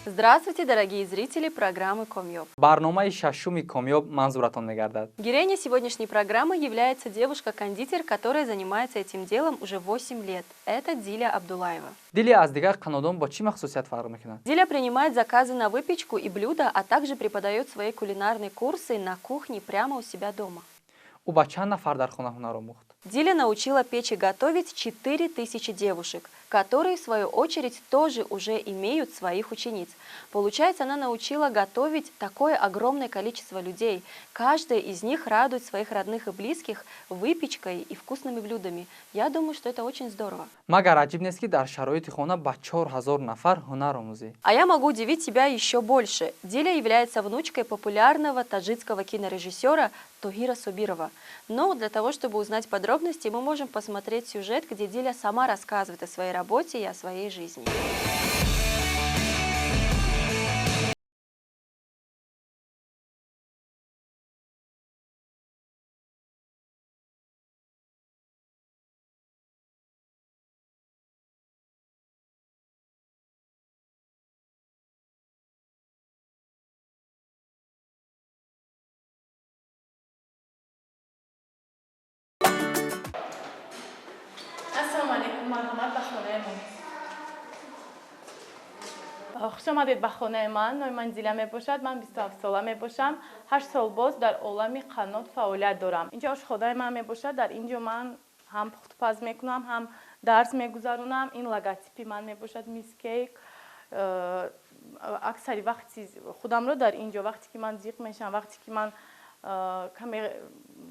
Здравствуйте, дорогие зрители программы «Комьёб». барномаи шашуми комёб манзуратон мегардад. Героиней сегодняшней программы является девушка-кондитер, которая занимается этим делом уже 8 лет. Это Диля Абдулаева. Дили аз дигар қанодон бо чӣ махсусият фарқ мекунад? Диля принимает заказы на выпечку и блюда, а также преподает свои кулинарные курсы на кухне прямо у себя дома. ӯ ба чанд нафар дар хона ҳунар омӯхт? Диля научила печь и готовить 4000 девушек, которые, в свою очередь, тоже уже имеют своих учениц. Получается, она научила готовить такое огромное количество людей. Каждая из них радует своих родных и близких выпечкой и вкусными блюдами. Я думаю, что это очень здорово. Магар аҷиб нест ки дар шароити хона ба 4000 нафар ҳунар омӯзӣ. А я могу удивить тебя еще больше. Диля является внучкой популярного таджикского кинорежиссера Тогира Собирова. Но для того, чтобы узнать подробности, мы можем посмотреть сюжет, где Диля сама рассказывает о своей работе и о своей жизни. السلام علیکم مرحمت به خانه ما خوش آمدید به خانه من. نام من دیلا میباشد. من 27 ساله میباشم. 8 سال باز در عالم قنات فعالیت دارم. اینجا آشخانه من میباشد. در اینجا من هم پخت و پز میکنم، هم درس میگذرونم. این لوگوتیپی من میباشد میز کیک. اکثری وقتی خودم رو در اینجا وقتی که من ضیق میشم، وقتی که من کمی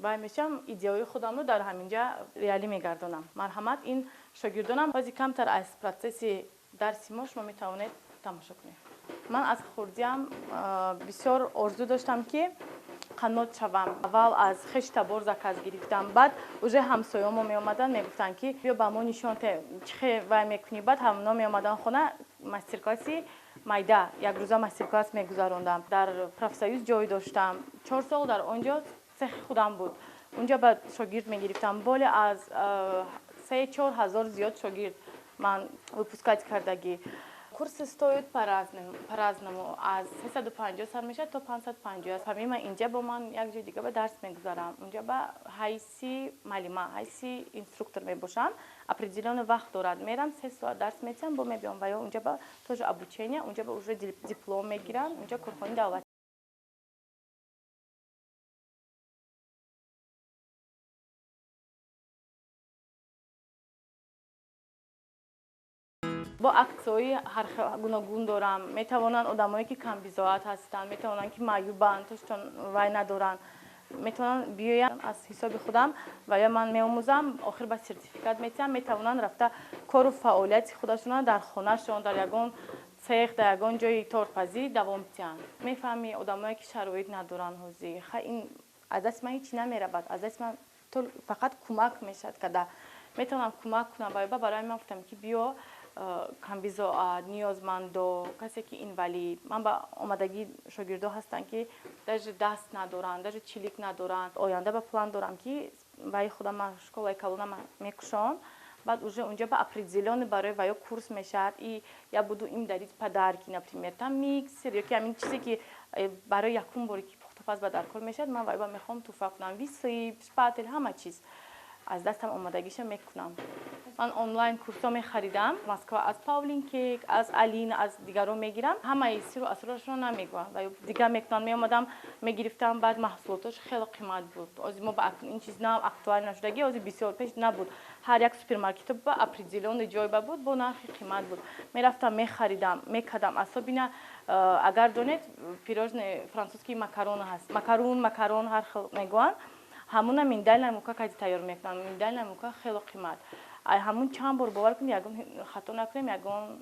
وای میشم، ایدئوی خودم رو در همینجا ریالی میگردونم. مرحمت این شاگردانم بازی کمتر از پروسس درسی ما شما میتوانید تماشا کنید. من از خردیم بسیار آرزو داشتم که قنات شوم. اول از خشت بار زکاز گرفتم، بعد اوج همسایه‌ام می اومدن میگفتن که بیا با ما نشون ده چه وای میکنی. بعد همونا می اومدن خونه مستر کلاسی مایدا یک روزا مستر کلاس میگذروندم. در پروفسیوس جای داشتم. 4 سال در اونجا سخت خودم بود. اونجا بعد شاگرد میگرفتم. بالا از 3-4 هزار زیاد شاگرد من وپسکات کردگی. کورس стоит по-разному. از 350 سر میشه تا 550. همین من اینجا با من یک جای دیگه به درس میگذارم. اونجا به حیثی معلم، حیثی اینستروکتور میباشم. определенный وقت دارد. میرم 3 ساعت درس میتونم با میام و اونجا با توش обучение، اونجا با уже دیپلم میگیرم. اونجا کارخانه دولت. با عکس‌های هر گوناگون دارم. میتوانند آدمایی که کم بی‌ذات هستند، میتوانند که معیوبند، توشون وای ندارن، میتونن بیاین از حساب خودم و یا من میآموزم. آخر با سرتیفیکات میتونن رفته کار و فعالیت خودشون در خونه‌شون، در یگان سیخ، در یگان جای تورپزی دوام میتن. میفهمی آدمایی که شرایط ندارن حوزه این از دست من هیچ نمیره. از دست من تو فقط کمک میشد که میتونم کمک کنم. برای من گفتم که بیا کم بی‌ذات، نیازمند و کسی که اینوالید. من با آمادگی شاگردا هستن که даже دست ندارن، даже چلیک ندارن. آینده با پلان دارم که وای خودم شکل کلون میکشم. بعد اونجا با определенный برای وای کورس میشد. یا буду им дарить подарки, например, там миксер یا همین چیزی که برای یکم باری که پخت و پز به درکار میشد. من وای با میخوام توفا کنم ویسی، شپاتل، همه چیز از دستم آمادگیش میکنم. من آنلاین کورس‌ها می‌خریدم. مسکو از پاولین کیک، از الین، از دیگران میگیرم. همه سر و اسرارشون نمیگم. و دیگه میکنم میومدم میگرفتم. بعد محصولاتش خیلی قیمت بود. از ما با این چیز نه اکtual نشدگی از بسیار پیش نبود. هر یک سوپرمارکت با اپریزیلون جای بود با نرخ قیمت بود. میرفتم می‌خریدم، میکردم. اصلا اگر دونید پیروژن فرانسوی ماکارون هست. ماکارون هر خیلی میگوان. همون میندل نموکا که تیار میکنن. میندل نموکا خیلی قیمت. همون چند بار باور کنیم یگان خطا نکنیم، یگان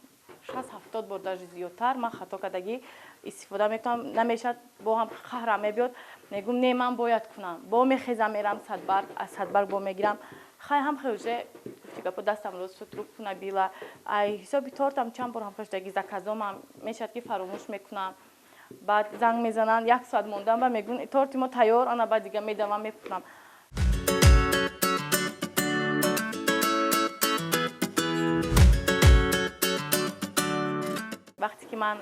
60-70 بار در زیادتر من خطا کردگی استفاده میکنم. نمیشد با هم قهرم میبیاد. میگم نه من باید کنم. با میخیزم میرم 100 بار، از 100 بار با میگیرم. خیلی هم خیلی گفتی که دستم روز شد رو کنه بیلا. حسابی تورتم چند بار هم کشتگی زکازم هم میشد که فراموش میکنم. بعد زنگ میزنن 1 ساعت موندم و میگن تورت ما تیار. آن بعد دیگه میدوام میکنم. вақте ки ман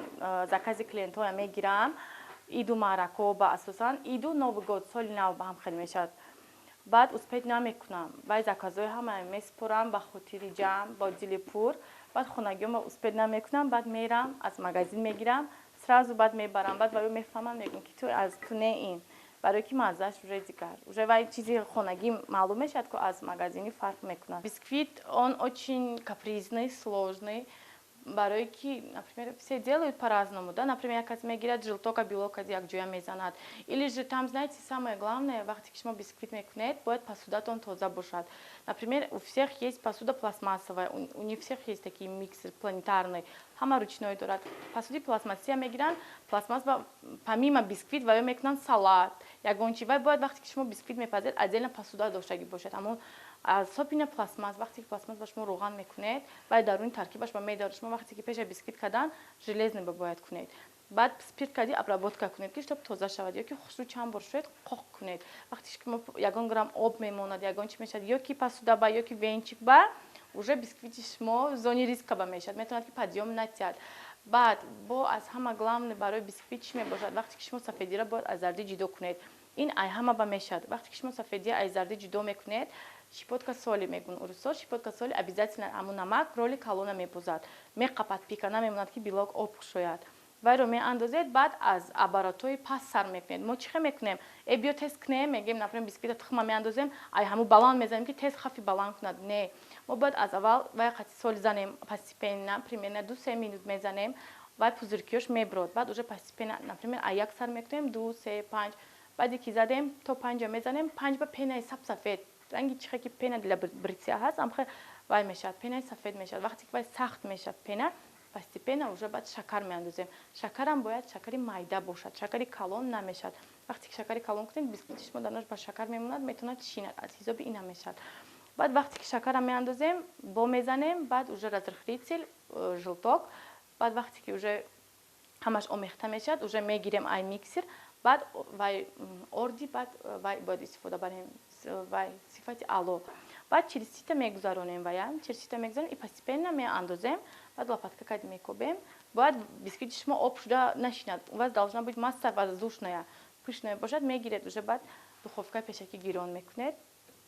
закази клиентҳоям мегирам, иду маъракаҳо ба асосан иду новый год соли нав ба ҳам хел мешавад. Баъд успеҳ намекунам. Вай заказҳои ҳамаам месупорам ба хотири ҷамъ, ба дили пур. Баъд хонагиҳоам успеҳ намекунам, баъд мерам, аз магазин мегирам, сразу баъд мебарам. Баъд ваё мефаҳмам, мегӯям ки ту не ин. Барое ки маззааш уже дигар. Уже вай чизи хонагӣ маълум мешавад, ки аз магазини фарқ мекунад. Бисквит он очень капризный, сложный. Барое ки, например, все делают по-разному, да, например, як кас мегирад жилток, а белок аз якҷоя мезанад. Или же там, знаете, самое главное, вақте ки шумо бисквит мекунед, бояд посудатон тоза бошад. Например, у всех есть посуда пластмассовая, у не всех есть такие миксер планетарный, ҳама ручной дорад. Посуди пластмассия мегиранд, пластмасс помимо бисквит ваё мекунанд салат. Ягон чи вай бояд вақте ки шумо бисквит мепазед, отдельно посуда доштагӣ бошад. Аммо аз сопина пластмасс, вақте ки пластмасс ба шумо роған мекунед, вай даруни таркибаш ба медор шумо вақте ки пеша бисквит кардан, железный бояд кунед. Баъд спирт кади обработка кунед, ки чтоб тоза шавад, ё ки хушрӯ чанд бор шуед, қоқ кунед. Вақте ки ягон грамм об мемонад, ягон чи мешавад, ё ки посуда ба, ё ки венчик ба, уже бисквити шумо зони риска ба мешавад, метавонад ки подъём натиҳад. Баъд бо аз ҳама главный барои бисквит чӣ мебошад? Вақте ки шумо сафедиро бояд аз зарди ҷудо кунед. Ин ай ҳама ба мешавад. Вақте ки шумо сафедия аз зарди ҷудо мекунед, щепотка соли мегӯн урусо, щепотка соли обязательно аму намак роли калона мепозад. Меқапад пика, намемонад ки белок об шояд. Вайро меандозед, баъд аз аппаратҳои паст сар мекунед. Мо чӣ хел мекунем? Биё тест кунем, мегӯем, например, бисквита тухма меандозем, ай ҳаму баланд мезанем, ки тест хафи баланд кунад. Не. Мо бояд аз аввал вай қати соли занем постепенно, примерно 2-3 минут мезанем, вай пузыркиёш меброд. Баъд уже постепенно, например, ай як сар мекунем, 2, 3, 5. Баъди ки задем, то 5 мезанем, 5 ба пенаи сафед. ранги чихе ки пена для бритсия ҳаст, амхе вай мешавад, пенаи сафед мешавад. Вақте ки вай сахт мешавад пена, постепенно уже баъд шакар меандозем. Шакарам бояд шакари майда бошад, шакари калон намешавад. Вақте ки шакари калон кунед, бисквити шумо дар наш ба шакар мемонад, метавонад шинад, аз ҳисоби ина мешавад. Баъд вақте ки шакарам меандозем, бо мезанем, баъд уже разрыхлитель, жилток, баъд вақте ки уже ҳамаш омехта мешавад, уже мегирем ай миксер, баъд вай орди, баъд вай бояд истифода барем вай сифати ало. Баъд через сита мегузаронем ваям, через сита мегузаронем и постепенно меандозем, баъд лопатка кади мекобем. Бояд бисквити шумо об шуда нашинад, у вас должна быть масса воздушная, пышная бошад, мегиред уже, баъд духовка пешаки гирон мекунед,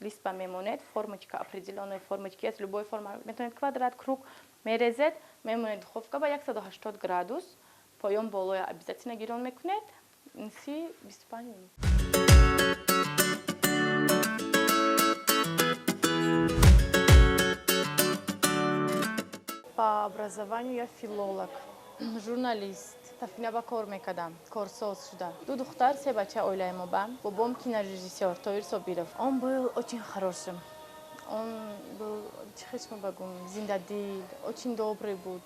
листа мемонед, формочка определенной формочки, из любой формы, метавонед квадрат, круг, мерезед, мемонед духовка ба 180 градус, поём болоя обязательно гирон мекунед, си 25 минут. По образованию я филолог, журналист. Тафина ба кор мекардам, корсоз шуда. 2 духтар, 3 бача оилаи мо ба. Бобом кинорежиссер Тоир Собиров. Он был очень хорошим. Он был, чехешмо багум, зиндадил, очень добрый был.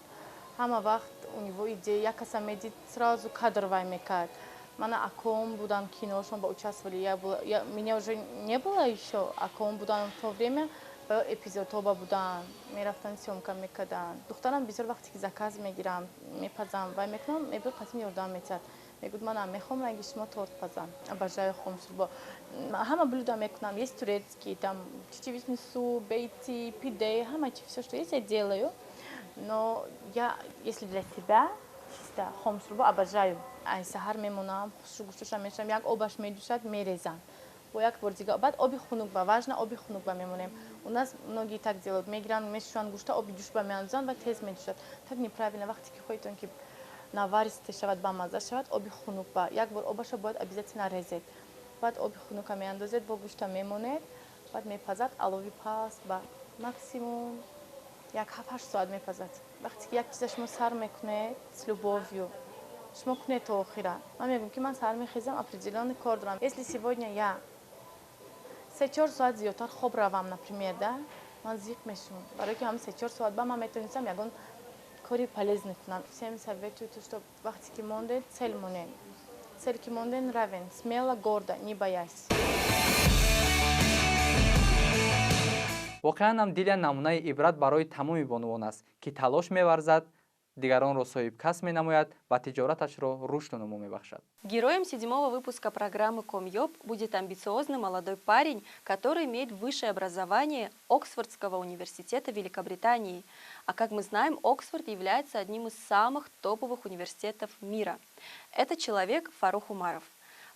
Ҳама вақт у него идея, як каса медид, сразу кадр вай мекард. Мана аком будам киношон ба участвовали. Меня уже не было еще аком будам в то время. эпизодҳо буданд, мерафтан сёмка мекарданд. Духтарам бисёр вақте ки заказ мегирам, мепазам, вай мекунам, мебуд қасим ёрдам метиҳад. Мегӯяд манам мехоҳам ранги шумо торт пазам. Обожаю хомшурбо. Ҳама блюда мекунам, есть турецкий, там чечевичный суп, бейти, пиде, ҳама всё, что есть, я делаю. Но я, если для себя, чисто хомшурбо обожаю. Ай саҳар мемонам, хушрӯгушуша мешавам, як обаш медӯшад, мерезам. Бо як бор дигар, баъд оби хунукба, важно оби хунукба мемонем. У нас многие так делают, мегиранд, мешушанд гӯшта, оби ҷӯшба меандозанд ва тез медӯшад. Так неправильно, вақте ки хоҳедон ки наваристе шавад, ба мазза шавад, оби хунукба. Як бор обаша бояд обязательно резед. Баъд оби хунука меандозед, бо гӯшта мемонед, баъд мепазад, алови паст ба максимум як 7-8 соат мепазад. Вақте ки як чиза шумо сар мекунед с любовью, шумо кунед то охира. Ман мегӯям ки ман сар мехезам, определенный кор дорам. Если сегодня я 3-4 соат зиёдтар хоб равам, например, да, ман зиқ мешавам. Барое ки ҳам 3-4 соат ба ман метавонистам ягон кори полезный кунам. Всем советую, что вақте ки мондед, цель монед. Цель ки мондед, равен, смело, гордо, не боясь. воқеан ҳам Дилия намунаи ибрат барои тамоми бонувон аст, ки талош меварзад дигаронро соҳибкасб менамояд ва тиҷораташро рушду нуму мебахшад. Героем 7-го выпуска программы «Комьёб» будет амбициозный молодой парень, который имеет высшее образование Оксфордского университета Великобритании. А как мы знаем, Оксфорд является одним из самых топовых университетов мира. Это человек Фарух Умаров.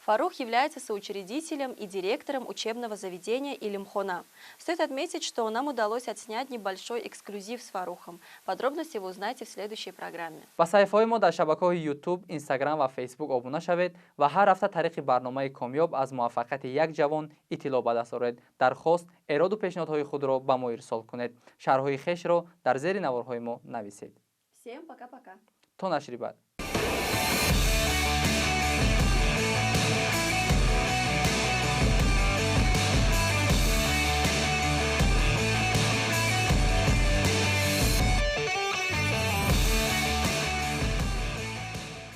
Фарух является соучредителем и директором учебного заведения Илимхона. Стоит отметить, что нам удалось отснять небольшой эксклюзив с Фарухом. Подробности вы узнаете в следующей программе. ба саҳифаҳои мо дар шабакаҳои YouTube, Instagram ва Facebook обуна шавед ва ҳар ҳафта тариқи барномаи «Комьёб» аз муваффақияти як ҷавон иттилоъ ба даст оред. Дархост, эроду пешниҳодҳои худро ба мо ирсол кунед. Шарҳҳои хешро дар зери наворҳои мо нависед. Всем пока-пока. То нашри баъд.